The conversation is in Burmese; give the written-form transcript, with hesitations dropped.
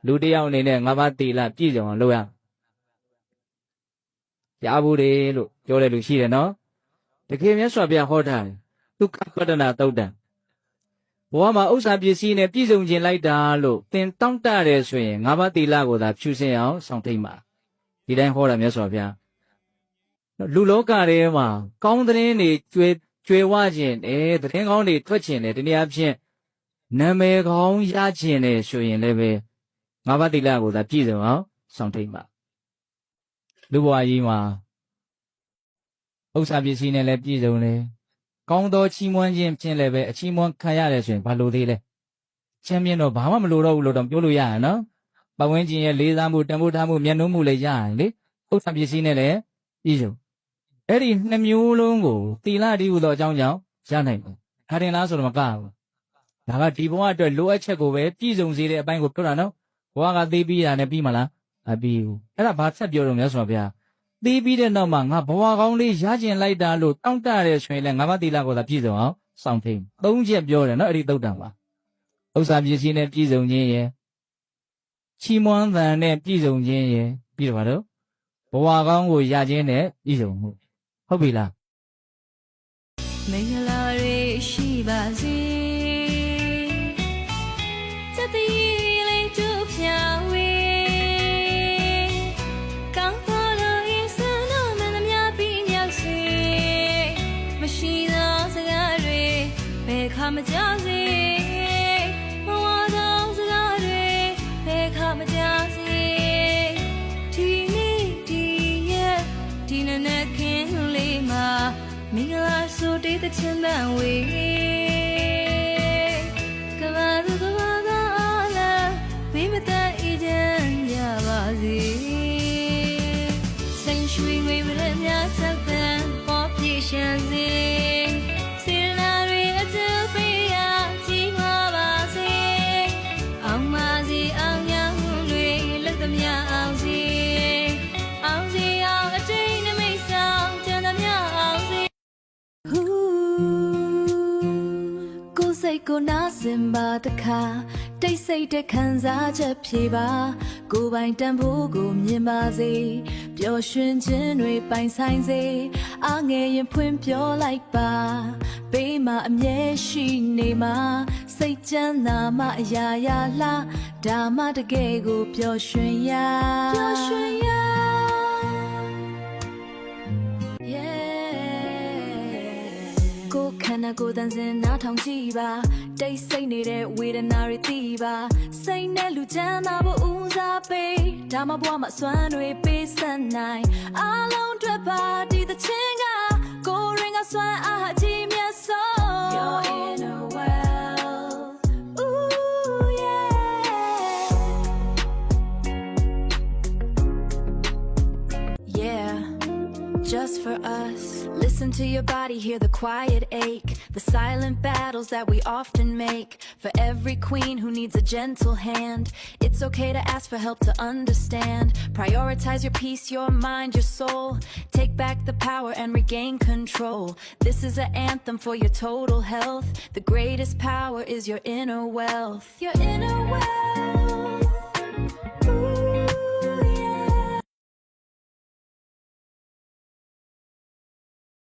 လူတယောက်အနေနဲ့ငါးပါးသီလပြည့်စုံအောင်လုပ်ရကြားဘူးတယ်လို့ပြောတဲ့လူရှိတယ်နော်တကယ်မြတ်စွာဘုရားဟောထားတယ်ဒုက္ခပတ္တနာသုတ်တံဘဝမှာဥစ္စာပစ္စည်းနဲ့ပြည့်စုံခြင်းလိုက်တာလို့သင်တောင့်တတယ်ဆိုရင်ငါးပါးသီလကိုသာဖြူစင်အောင်ဆောင်ထိတ်မှာဒီတိုင်းဟောတာမြတ်စွာဘုရားလူလောကထဲမှာကောင်းသတင်းတွေကျွေဝခြင်းတယ်သတင်းကောင်းတွေထွက်ခြင်းတယ်ဒီနေ့အဖြစ်နာမည်ကောင်းရခြင်းတယ်ဆိုရင်လည်းပဲငါးပါးသီလကိုသာပြည့်စုံအောင်ဆောင်ထိတ်မှာလူဘဝကြီးမှာဥစ္စာပစ္စည်းနဲ့လည်းပြည့်စုံတယ်ကောင်းသောချီးမွမ်းခြင်းဖြင့်လည်းပဲအချီးမွမ်းခံရတယ်ဆိုရင်ဘာလို့သေးလဲချမ်းမြေတော့ဘာမှမလိုတော့ဘူးလို့တော့ပြောလို့ရရနော်ပတ်ဝန်းကျင်ရဲ့လေးစားမှုတန်ဖိုးထားမှုမျက်နှာမှုလည်းရရင်လေဥစ္စာပစ္စည်းနဲ့လည်းပြည့်စုံအဲ့ဒီနှစ်မျိုးလုံးကိုသီလတည်းဟူသောအကြောင်းကြောင့်ရနိုင်တယ်ခါတင်လားဆိုတော့မကဘူးဒါကဒီဘဝအတွက်လိုအပ်ချက်ကိုပဲပြည့်စုံစေတဲ့အပိုင်းကိုပြောတာနော်ဘဝကသိပြီးတာနဲ့ပြီးမလားမပြီးဘူးအဲ့ဒါဘာဆက်ပြောတော့မြတ်စွာဘုရားသိပြီးတဲ့နောက်မှာငါဘဝကောင်းလေးရကျင်လိုက်တာလို့တောင့်တရဲဆိုရင်လည်းငါးပါးသီလကိုသာပြည့်စုံအောင်စောင့်ထိန်သုံးချက်ပြောတယ်နော်အဲ့ဒီသုတ်တံမှာဥစ္စာပစ္စည်းနဲ့ပြည့်စုံခြင်းရဲ့ချီးမွမ်းသံနဲ့ပြည့်စုံခြင်းရဲ့ပြီးတော့ဘာလို့ဘဝကောင်းကိုရခြင်းနဲ့ပြည့်စုံမှုဟုတ်ပြီလားမင်္ဂလာရေရှိပါစေစသီးလေးတို့ဖြာဝေကောင်းသောလူရဲ့စံတော်မင်းသမ ्या ပြီးမြောက်စေမရှိသောစကားတွေဘယ်ခါမကြစေမဝသောစကားတွေဘယ်ခါမကြစေဒီနေ့ဒီရက်ဒီနေ့ခင်းလေးမှာမင်္ဂလာဆိုတဲ့ချမ်းသာဝေကဘာသူကဘာသာလာမိမတတ်အကြံရပါစေစိတ်ရွှင်ငွေမရမြတ်သက်ပေါ်ပြည့်ရှမ်းစေစေနာရီအကျိုးပေးရကြီးမားပါစေအောင်ပါစေအောင်ရမှုတွေလက်သမျှအောင်စေအောင်စေအောင်အတိတ်နမိတ်ဆောင်ကျန်သမျှအောင်စေကိုယ်စိတ်ကိုနာစင်ပါတခါတိတ်ဆိတ်တဲ့ခံစားချက်ဖြေပါကိုယ်ပိုင်တန်ဖိုးကိုမြင်ပါစေပျော်ရွှင်ခြင်းတွေပိုင်ဆိုင်စေအားငယ်ရင်ဖွင့်ပြောလိုက်ပါဘေးမှာအမြဲရှိနေမှာစိတ်ချမ်းသာမှအရာရာလားဒါမှတကယ်ကိုပျော်ရွှင်ရကိုခန္ဓာကိုယ်တန်စင်နားထောင်ကြည့်ပါတိတ်ဆိတ်နေတဲ့ဝေဒနာတွေသိပါစိတ်နဲ့လူချမ်းသာဖို့ဦးစားပေးဒါမှဘဝမှာစွမ်းတွေပေးဆက်နိုင်အားလုံးအတွက်ပါဒီသချင်းကကိုယ်ရင်ကစွမ်းအားအကြီးမြတ်ဆုံး You're in a world Ooh yeah just for us Listen to your body, hear the quiet ache, the silent battles that we often make. For every queen who needs a gentle hand, it's okay to ask for help to understand. Prioritize your peace, your mind, your soul. Take back the power and regain control. This is an anthem for your total health. The greatest power is your inner wealth. Your inner wealth.